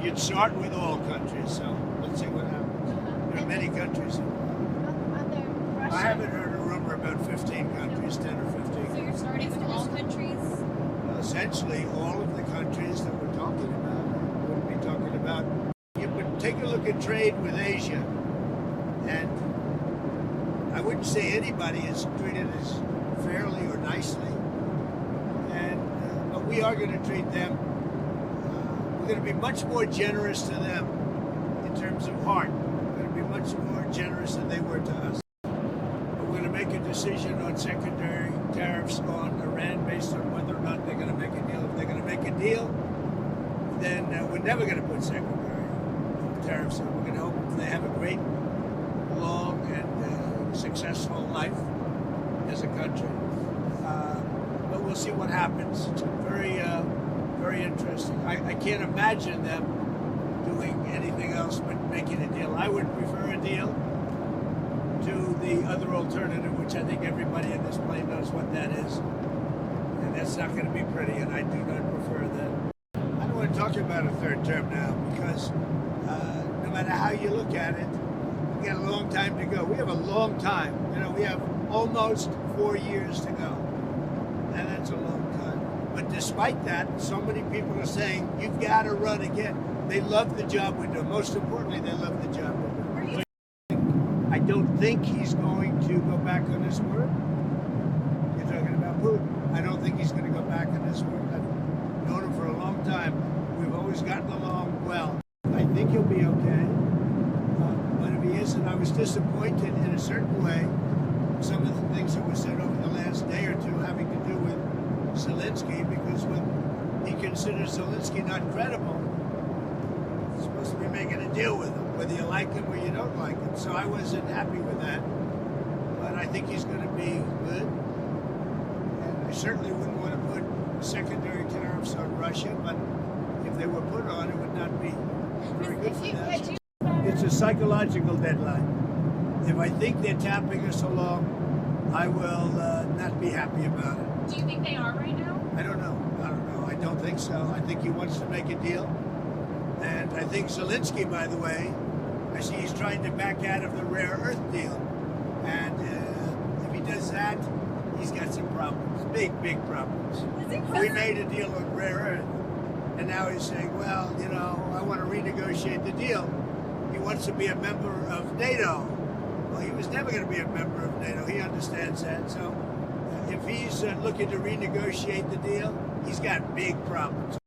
you'd start with all countries, so let's see what happens. There are many countries. I haven't heard a rumor about 15 countries, 10 or 15. So you're starting with all countries? Essentially, all of the countries that we're talking about, we'll be talking about. You would take a look at trade with Asia, and I wouldn't say anybody is treated as fairly or nicely, but we are going to treat them. We're going to be much more generous to them in terms of heart. We're going to be much more generous than they were to us. We're going to make a decision on secondary tariffs on Iran based on whether or not they're going to make a deal. If they're going to make a deal, then we're never going to put secondary tariffs on. We're going to hope they have a great, long, and successful life as a country. But we'll see what happens. It's very, very interesting. I can't imagine them doing anything else but making a deal. I would prefer a deal to the other alternative, which I think everybody in this plane knows what that is. And that's not going to be pretty, and I do not prefer that. I don't want to talk about a third term now, because no matter how you look at it, we got a long time to go. We have a long time. You know, we have almost 4 years to go. And that's a long time. But despite that, so many people are saying, you've got to run again. They love the job we do. Most importantly, they love the job we do. I don't think he's going to go back on his word. You're talking about Putin. I don't think he's going to go back on his word. I've known him for a long time. We've always gotten along well. I think he'll be okay. But if he isn't, I was disappointed in a certain way. Some of the things that were said over the last day or two having to do with Zelensky, because when he considers Zelensky not credible, he's supposed to be making a deal with him, whether you like him or you don't like him. So I wasn't happy with that. But I think he's going to be good. And I certainly wouldn't want to put secondary tariffs on Russia, but if they were put on, it would not be very good for them. It's a psychological deadline. If I think they're tapping us along, I will not be happy about it. Do you think they are right now? I don't know. I don't think so. I think he wants to make a deal. And I think Zelensky, by the way, I see he's trying to back out of the rare earth deal. And if he does that, he's got some problems. Big problems. We made a deal on rare earth. And now he's saying, well, you know, I want to renegotiate the deal. He wants to be a member of NATO. Well, he was never going to be a member of NATO. He understands that. So if he's looking to renegotiate the deal, he's got big problems.